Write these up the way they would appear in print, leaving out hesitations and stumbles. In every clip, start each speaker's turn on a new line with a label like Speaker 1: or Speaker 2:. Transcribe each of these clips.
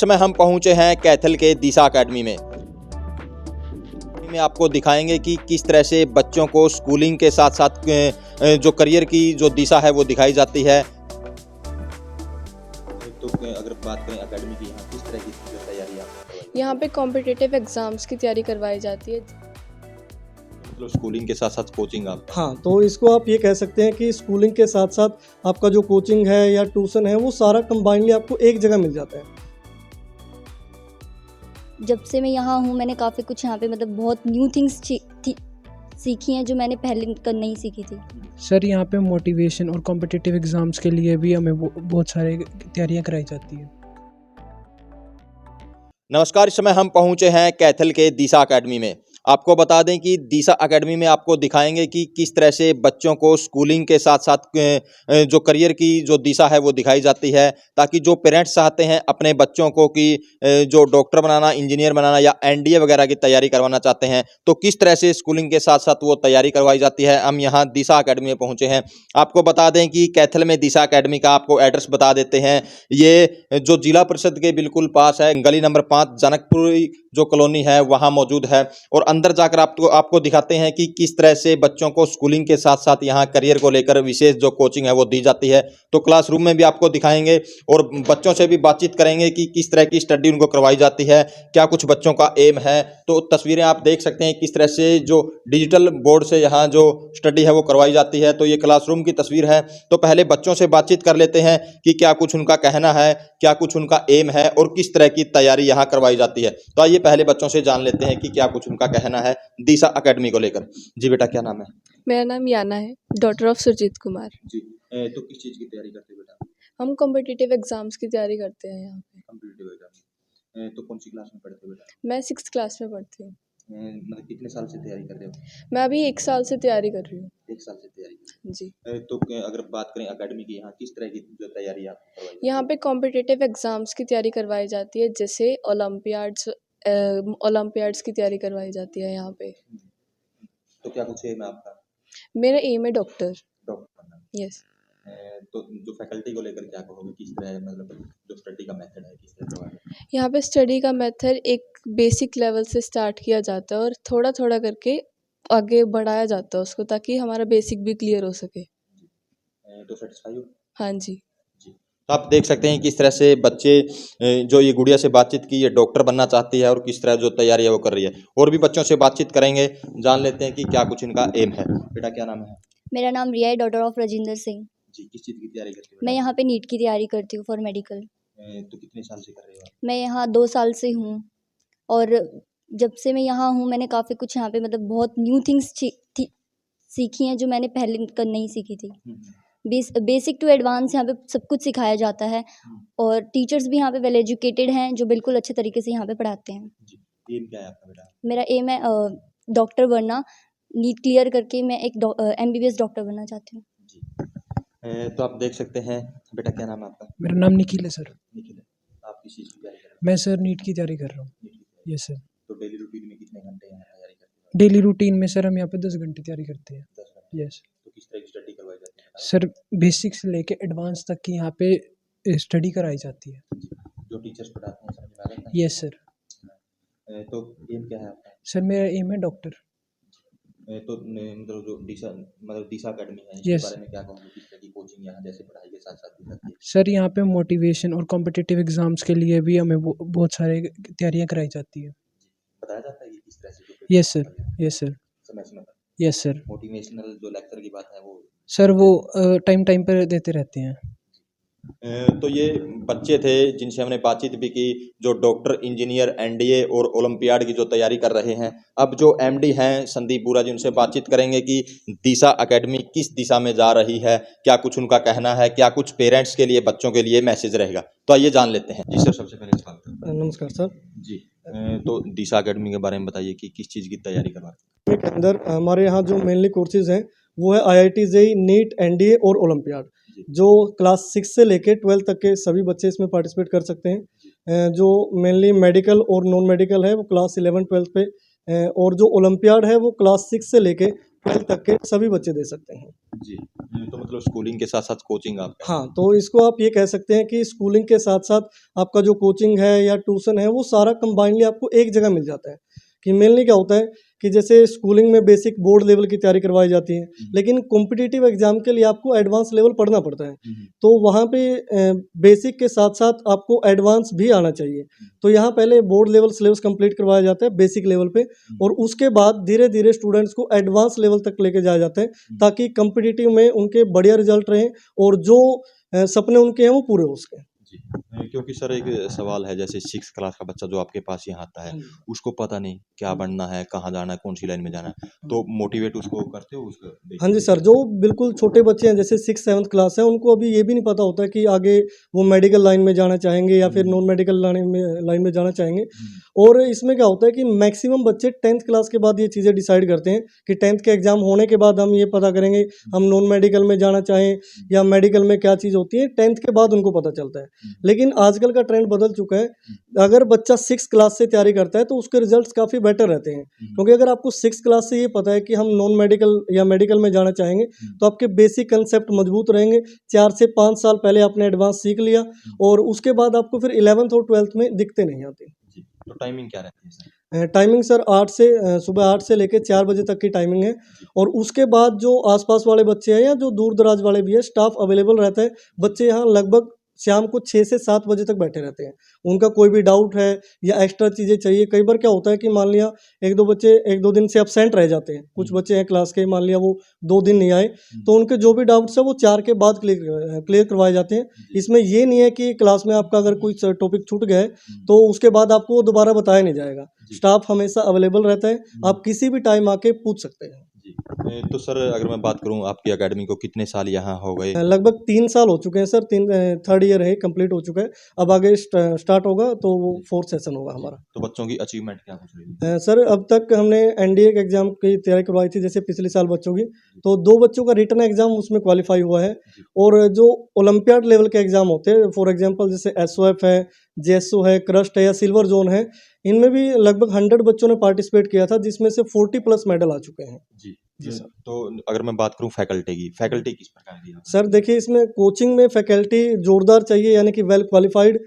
Speaker 1: समय हम पहुंचे हैं कैथल के दिशा एकेडमी में आपको दिखाएंगे कि किस तरह से बच्चों को स्कूलिंग के साथ साथ जो करियर की जो दिशा है वो दिखाई जाती है। तो अगर बात करें एकेडमी की, यहाँ किस तरह की तैयारी आप करवाई?
Speaker 2: यहाँ पे कॉम्पिटिटिव एग्ज़ाम्स की तैयारी करवाई जाती है।
Speaker 1: मतलब स्कूलिंग के साथ साथ कोचिंग आप?
Speaker 3: हाँ, तो इसको आप ये कह सकते हैं कि स्कूलिंग के साथ साथ आपका जो कोचिंग है या ट्यूशन है वो सारा कंबाइनली आपको एक जगह मिल जाता है।
Speaker 4: जब से मैं यहाँ हूँ मैंने काफ़ी कुछ यहाँ पे मतलब बहुत न्यू थिंग्स सीखी हैं जो मैंने पहले नहीं सीखी थी।
Speaker 5: सर यहाँ पे मोटिवेशन और कॉम्पिटिटिव एग्ज़ाम्स के लिए भी हमें बहुत सारे तैयारियाँ कराई जाती हैं।
Speaker 1: नमस्कार, इस समय हम पहुंचे हैं कैथल के दिशा एकेडमी में। आपको बता दें कि दिशा एकेडमी में आपको दिखाएंगे कि किस तरह से बच्चों को स्कूलिंग के साथ साथ जो करियर की जो दिशा है वो दिखाई जाती है, ताकि जो पेरेंट्स चाहते हैं अपने बच्चों को कि जो डॉक्टर बनाना, इंजीनियर बनाना या एनडीए वगैरह की तैयारी करवाना चाहते हैं, तो किस तरह से स्कूलिंग के साथ साथ वो तैयारी करवाई जाती है। हम यहाँ दिशा एकेडमी में पहुँचे हैं। आपको बता दें कि कैथल में दिशा एकेडमी का आपको एड्रेस बता देते हैं। ये जो जिला परिषद के बिल्कुल पास है, गली नंबर 5 जनकपुर जो कॉलोनी है वहाँ मौजूद है। और अंदर जाकर आपको दिखाते हैं कि किस तरह से बच्चों को स्कूलिंग के साथ साथ यहाँ करियर को लेकर विशेष जो कोचिंग है वो दी जाती है। तो क्लासरूम में भी आपको दिखाएंगे और बच्चों से भी बातचीत करेंगे कि किस तरह की स्टडी उनको करवाई जाती है, क्या कुछ बच्चों का एम है। तो तस्वीरें आप देख सकते हैं किस तरह से जो डिजिटल बोर्ड से यहाँ जो स्टडी है वो करवाई जाती है। तो ये क्लासरूम की तस्वीर है। तो पहले बच्चों से बातचीत कर लेते हैं कि क्या कुछ उनका कहना है, क्या कुछ उनका एम है और किस तरह की तैयारी यहाँ करवाई जाती है। तो आइए पहले बच्चों से जान लेते हैं कि क्या कुछ उनका कहना है दिशा एकेडमी को लेकर। जी बेटा, क्या नाम है?
Speaker 2: मेरा नाम याना है, डॉटर ऑफ सुरजीत कुमार।
Speaker 1: जी, तो किस चीज़ की तैयारी करते हो बेटा?
Speaker 2: हम कॉम्पिटिटिव एग्ज़ाम्स की तैयारी करते हैं यहाँ पे।
Speaker 1: Competitive exam. तो कौन सी क्लास में पढ़ते हो बेटा?
Speaker 2: मैं 6th क्लास में पढ़ती हूँ।
Speaker 1: मतलब कितने साल से तैयारी कर रहे हो?
Speaker 2: मैं अभी 1 साल से तैयारी कर रही हूँ।
Speaker 1: 1 साल से तैयारी कर रहे
Speaker 2: जी।
Speaker 1: हो। तो अगर बात करें एकेडमी की, यहाँ किस तरह की जो तैयारी आप करवाई?
Speaker 2: यहाँ पे कॉम्पिटिटिव एग्ज़ाम्स की तैयारी करवाई जाती है, जैसे ओलंपियाड्स की तैयारी करवाई जाती है यहाँ पे।
Speaker 1: तो क्या कुछ एम है आपका?
Speaker 2: मेरा एम है डॉक्टर।
Speaker 1: डॉक्टर बनना।
Speaker 2: यस।
Speaker 1: तो जो फैकल्टी को लेकर क्या कहोगे, किस तरह मतलब जो स्टडी का मेथड है किस तरह करवाना?
Speaker 2: यहाँ पे स्टडी का मेथड एक बेसिक लेवल से स्टार्ट किया जाता है और थोड़ा थोड़ा करके आगे बढ़ाया जाता है उसको, ताकि हमारा बेसिक भी क्लियर हो सके।
Speaker 1: तो सेटिस्फाई हो?
Speaker 2: हाँ जी।
Speaker 1: जी। तो आप देख सकते हैं किस तरह से बच्चे जो ये गुड़िया से बातचीत की, ये डॉक्टर बनना चाहती है और किस तरह जो तैयारी है वो कर रही है। और भी बच्चों से बातचीत करेंगे, जान लेते हैं कि क्या कुछ इनका एम है। बेटा, क्या नाम है?
Speaker 4: मेरा नाम रिया है, डॉटर ऑफ राजिंदर सिंह।
Speaker 1: जी, किस चीज़ की तैयारी करते हो
Speaker 4: मैं
Speaker 1: बेटा?
Speaker 4: यहाँ पे नीट की तैयारी करती हूँ फॉर मेडिकल।
Speaker 1: तो कितने साल से कर रहे हो आप?
Speaker 4: मैं यहाँ 2 साल से हूँ और जब से मैं यहाँ हूँ मैंने काफ़ी कुछ यहाँ पे मतलब बहुत न्यू थिंग्स सीखी हैं जो मैंने पहले नहीं सीखी थी। बेसिक टू एडवांस यहाँ पे सब कुछ सिखाया जाता है और टीचर्स भी यहाँ पे वेल एजुकेटेड हैं जो बिल्कुल अच्छे तरीके से यहाँ पे पढ़ाते हैं।
Speaker 1: जी, एम क्या है आपका बेटा?
Speaker 4: मेरा एम है डॉक्टर बनना। नीट क्लियर करके मैं एक MBBS डॉक्टर बनना चाहती हूँ।
Speaker 1: जी। तो आप देख सकते हैं। बेटा, क्या नाम है आपका?
Speaker 5: मेरा नाम निखिल है सर।
Speaker 1: निखिल है। आप किस चीज़ की तैयारी कर रहे हो?
Speaker 5: मैं सर नीट की तैयारी कर रहा हूँ।
Speaker 1: नीट की तैयारी।
Speaker 5: Yes sir.
Speaker 1: तो डेली रूटीन में कितने घंटे यहाँ तैयारी करते हो?
Speaker 5: डेली रूटीन में सर हम यहाँ पे 10 घंटे तैयारी करते हैं।
Speaker 1: 10 घंटे।
Speaker 5: यस
Speaker 1: तो किस तरह की स्टडी करवाई जाती है?
Speaker 5: सर, बेसिक से लेके एडवांस तक की यहाँ पे स्टडी कराई जाती है।
Speaker 1: जो टीचर्स पढ़ाते हैं समझ में आ जाता है?
Speaker 5: Yes sir.
Speaker 1: तो एम क्या है आपका?
Speaker 5: सर मेरा एम है डॉक्टर।
Speaker 1: तो मतलब जो दिशा एकेडमी है, इसके
Speaker 5: Yes.
Speaker 1: बारे में क्या कहोगे? किस तरह की कोचिंग यहाँ जैसे पढ़ाई के साथ साथ दी जाती है?
Speaker 5: सर यहाँ पे मोटिवेशन और कॉम्पिटिटिव एग्ज़ाम्स के लिए भी हमें बहुत सारे तैयारियाँ कराई जाती है।
Speaker 1: बताया जाता है कि किस तरह से जो
Speaker 5: यस सर। Yes sir.
Speaker 1: समय समय पर
Speaker 5: यस सर।
Speaker 1: मोटिवेशनल जो लेक्चर की बात है वो
Speaker 5: सर वो टाइम टाइम पर देते रहते हैं।
Speaker 1: तो ये बच्चे थे जिनसे हमने बातचीत भी की, जो डॉक्टर, इंजीनियर, एनडीए और ओलंपियाड की जो तैयारी कर रहे हैं। अब जो एमडी हैं संदीप बुरा जी, उनसे बातचीत करेंगे कि दिशा एकेडमी किस दिशा में जा रही है, क्या कुछ उनका कहना है, क्या कुछ पेरेंट्स के लिए, बच्चों के लिए मैसेज रहेगा। तो आइए जान लेते हैं। जी सर, सबसे पहले स्वागत।
Speaker 3: नमस्कार सर।
Speaker 1: जी, तो दिशा एकेडमी के बारे में बताइए कि किस चीज़ की तैयारी करवाते
Speaker 3: के अंदर हमारे यहाँ जो मेनली कोर्सेज हैं वो है IIT JEE, नीट, NDA और ओलंपियाड। जो क्लास 6 से लेके 12 तक के सभी बच्चे इसमें पार्टिसिपेट कर सकते हैं। जो मेनली मेडिकल और नॉन मेडिकल है वो क्लास 11 12 पे, और जो ओलंपियाड है वो क्लास 6 से लेके 12th तक के सभी बच्चे दे सकते हैं।
Speaker 1: जी। तो मतलब स्कूलिंग के साथ-साथ कोचिंग आप
Speaker 3: हाँ, तो इसको आप ये कह सकते हैं कि स्कूलिंग के साथ-साथ आपका जो कोचिंग है या ट्यूशन है, वो सारा कंबाइनली आपको एक जगह मिल जाता है। कि मेनली क्या होता है कि जैसे स्कूलिंग में बेसिक बोर्ड लेवल की तैयारी करवाई जाती है, लेकिन कॉम्पिटिटिव एग्ज़ाम के लिए आपको एडवांस लेवल पढ़ना पड़ता है। तो वहाँ पे बेसिक के साथ-साथ आपको एडवांस भी आना चाहिए। तो यहाँ पहले बोर्ड लेवल सिलेबस कंप्लीट करवाया जाता है बेसिक लेवल पे, और उसके बाद धीरे-धीरे स्टूडेंट्स को एडवांस लेवल तक लेके जाया जाता है, ताकि कॉम्पिटिटिव में उनके बढ़िया रिजल्ट रहें और जो सपने उनके हैं वो पूरे हो सकें।
Speaker 1: जी। क्योंकि सर एक सवाल है, जैसे 6th क्लास का बच्चा जो आपके पास यहाँ आता है, उसको पता नहीं क्या बनना है, कहाँ जाना है, कौन-सी लाइन में जाना है, तो मोटिवेट उसको करते हो उसको
Speaker 3: हाँ जी
Speaker 1: देख
Speaker 3: सर, जो बिल्कुल छोटे बच्चे हैं जैसे 6th-7th क्लास है, उनको अभी ये भी नहीं पता होता है कि आगे वो मेडिकल लाइन में जाना चाहेंगे या फिर नॉन मेडिकल लाइन में जाना चाहेंगे। और इसमें क्या होता है कि मैक्सिमम बच्चे 10th क्लास के बाद ये चीज़ें डिसाइड करते हैं कि 10th के एग्ज़ाम होने के बाद हम ये पता करेंगे हम नॉन मेडिकल में जाना चाहें या मेडिकल में क्या चीज़ होती है, 10th के बाद उनको पता चलता है। लेकिन आजकल का ट्रेंड बदल चुका है। अगर बच्चा 6th क्लास से तैयारी करता है तो उसके रिजल्ट्स काफ़ी बेटर रहते हैं, क्योंकि अगर आपको 6th क्लास से ये पता है कि हम नॉन मेडिकल या मेडिकल में जाना चाहेंगे, तो आपके बेसिक कंसेप्ट मजबूत रहेंगे। 4 से 5 साल पहले आपने एडवांस सीख लिया और उसके बाद आपको फिर 11th और 12th में दिक्कतें नहीं आती।
Speaker 1: जी। तो टाइमिंग क्या रहती है सर?
Speaker 3: टाइमिंग सर 8 से सुबह 8 से लेके 4 बजे तक की टाइमिंग है, और उसके बाद जो आस-पास वाले बच्चे हैं या जो दूर-दराज वाले भी हैं, स्टाफ अवेलेबल रहता है। बच्चे यहाँ लगभग शाम को 6 से 7 बजे तक बैठे रहते हैं। उनका कोई भी डाउट है या एक्स्ट्रा चीज़ें चाहिए, कई बार क्या होता है कि मान लिया 1-2 बच्चे 1-2 दिन से एब्सेंट रह जाते हैं। कुछ बच्चे हैं क्लास के, मान लिया वो 2 दिन नहीं आए, तो उनके जो भी डाउट्स हैं वो 4 के बाद क्लियर करवाए जाते हैं। इसमें ये नहीं है कि क्लास में आपका अगर कोई टॉपिक छूट गया है, तो उसके बाद आपको वो दोबारा बताया नहीं जाएगा। स्टाफ हमेशा अवेलेबल रहता है, आप किसी भी टाइम आके पूछ सकते हैं।
Speaker 1: जी। तो सर अगर मैं बात करूँ आपकी अकेडमी को कितने साल यहाँ हो गए?
Speaker 3: लगभग 3 साल हो चुके हैं सर, 3rd ईयर है, कंप्लीट हो चुका है। अब आगे स्टार्ट होगा तो वो 4th सेशन होगा हमारा।
Speaker 1: तो बच्चों की अचीवमेंट क्या कुछ रही?
Speaker 3: सर अब तक हमने एनडीए के एग्ज़ाम की तैयारी करवाई थी, जैसे पिछले साल बच्चों की, तो 2 बच्चों का रिटन एग्ज़ाम उसमें क्वालिफ़ाई हुआ है, और जो ओलंपियाड लेवल के एग्ज़ाम होते हैं, फॉर एग्ज़ाम्पल जैसे एसओएफ है, जेएसओ है, क्रस्ट है या सिल्वर ज़ोन है, इनमें भी लगभग 100 बच्चों ने पार्टिसिपेट किया था, जिसमें से 40 प्लस मेडल आ चुके हैं।
Speaker 1: जी।
Speaker 3: जी सर।
Speaker 1: तो अगर मैं बात करूँ फैकल्टी की, फैकल्टी किस प्रकार की है?
Speaker 3: सर देखिए, इसमें कोचिंग में फैकल्टी जोरदार चाहिए, यानी कि वेल क्वालिफाइड।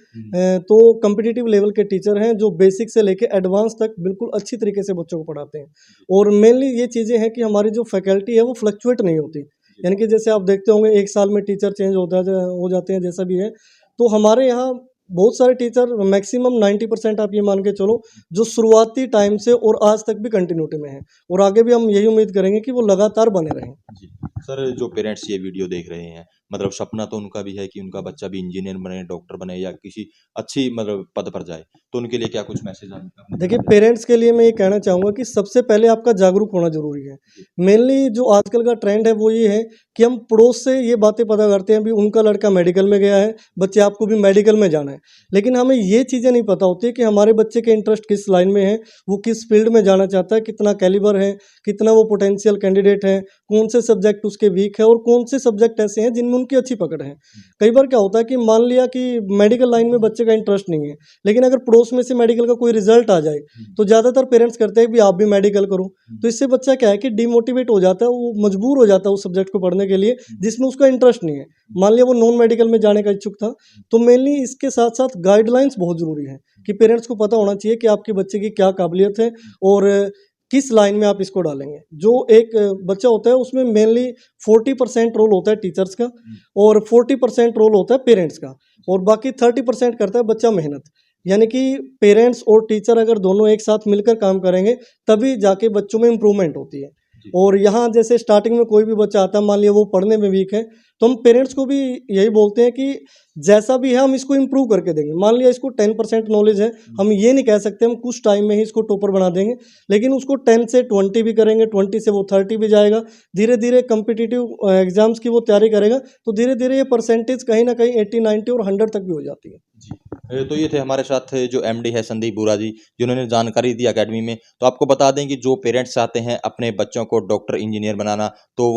Speaker 3: तो कॉम्पिटिटिव लेवल के टीचर हैं जो बेसिक से लेके एडवांस तक बिल्कुल अच्छी तरीके से बच्चों को पढ़ाते हैं, और मेनली ये चीज़ें हैं कि हमारी जो फैकल्टी है वो फ्लक्चुएट नहीं होती, यानी कि जैसे आप देखते होंगे 1 साल में टीचर चेंज हो जाते हैं, जैसा भी है। तो हमारे यहाँ बहुत सारे टीचर, मैक्सिमम 90% आप ये मान के चलो, जो शुरुआती टाइम से और आज तक भी कंटिन्यूटी में हैं, और आगे भी हम यही उम्मीद करेंगे कि वो लगातार बने रहें।
Speaker 1: जी। सर जो पेरेंट्स ये वीडियो देख रहे हैं, मतलब सपना तो उनका भी है कि उनका बच्चा भी इंजीनियर बने, डॉक्टर बने या किसी अच्छी मतलब पद पर जाए, तो उनके लिए क्या कुछ मैसेज आप
Speaker 3: देखिए, पेरेंट्स के लिए मैं ये कहना चाहूँगा कि सबसे पहले आपका जागरूक होना ज़रूरी है। मेनली जो आजकल का ट्रेंड है वो ये है कि हम पड़ोस से ये बातें पता करते हैं, अभी उनका लड़का मेडिकल में गया है, बच्चे आपको भी मेडिकल में जाना है। लेकिन हमें ये चीज़ें नहीं पता होती कि हमारे बच्चे के इंटरेस्ट किस लाइन में है, वो किस फील्ड में जाना चाहता है, कितना कैलिबर है, कितना वो पोटेंशियल कैंडिडेट है, कौन से सब्जेक्ट उसके वीक है और कौन से सब्जेक्ट ऐसे हैं जिनमें उनकी अच्छी पकड़ है। कई बार क्या होता है कि मान लिया कि मेडिकल लाइन में बच्चे का इंटरेस्ट नहीं है, लेकिन अगर पड़ोस में से मेडिकल का कोई रिजल्ट आ जाए, तो ज़्यादातर पेरेंट्स करते हैं कि आप भी मेडिकल करो। तो इससे बच्चा क्या है कि डिमोटिवेट हो जाता है, वो मजबूर हो जाता है उस सब्जेक्ट को पढ़ने के लिए जिसमें उसका इंटरेस्ट नहीं है। मान लिया वो नॉन मेडिकल में जाने का इच्छुक था, तो मेनली इसके साथ साथ गाइडलाइंस बहुत ज़रूरी है कि पेरेंट्स को पता होना चाहिए कि आपके बच्चे की क्या काबिलियत है और किस लाइन में आप इसको डालेंगे। जो एक बच्चा होता है उसमें मेनली 40% रोल होता है टीचर्स का और 40% रोल होता है पेरेंट्स का, और बाकी 30% करता है बच्चा मेहनत। यानी कि पेरेंट्स और टीचर अगर दोनों एक साथ मिलकर काम करेंगे, तभी जाके बच्चों में इम्प्रूवमेंट होती है। और यहाँ जैसे स्टार्टिंग में कोई भी बच्चा आता है, मान लिया वो पढ़ने में वीक है, तो हम पेरेंट्स को भी यही बोलते हैं कि जैसा भी है हम इसको इम्प्रूव करके देंगे। मान लिया इसको 10% नॉलेज है, हम ये नहीं कह सकते हम कुछ टाइम में ही इसको टॉपर बना देंगे, लेकिन उसको 10 से 20 भी करेंगे, 20 से वो 30 भी जाएगा। धीरे धीरे कम्पिटिटिव एग्जाम्स की वो तैयारी करेगा, तो धीरे धीरे ये परसेंटेज कहीं ना कहीं 80, 90 और 100 तक भी हो जाती है।
Speaker 1: जी। तो ये थे हमारे साथ जो एमडी है संदीप बुरा जी, जिन्होंने जानकारी दी अकेडमी में। तो आपको बता दें कि जो पेरेंट्स चाहते हैं अपने बच्चों को डॉक्टर इंजीनियर बनाना, तो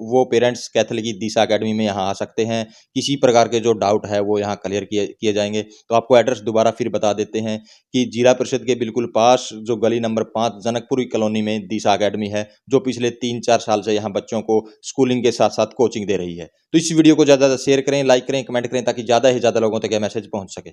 Speaker 1: वो पेरेंट्स कैथल की दिशा अकेडमी में यहाँ आ सकते हैं। किसी प्रकार के जो डाउट है वो यहाँ क्लियर किए जाएंगे। तो आपको एड्रेस दोबारा फिर बता देते हैं कि जिला परिषद के बिल्कुल पास जो गली नंबर 5 जनकपुरी कॉलोनी में दिशा अकेडमी है, जो पिछले 3-4 साल से यहाँ बच्चों को स्कूलिंग के साथ साथ कोचिंग दे रही है। तो इस वीडियो को ज़्यादा से ज़्यादा शेयर करें, लाइक करें, कमेंट करें ताकि ज़्यादा से ज़्यादा लोगों तक यह मैसेज पहुँच सके।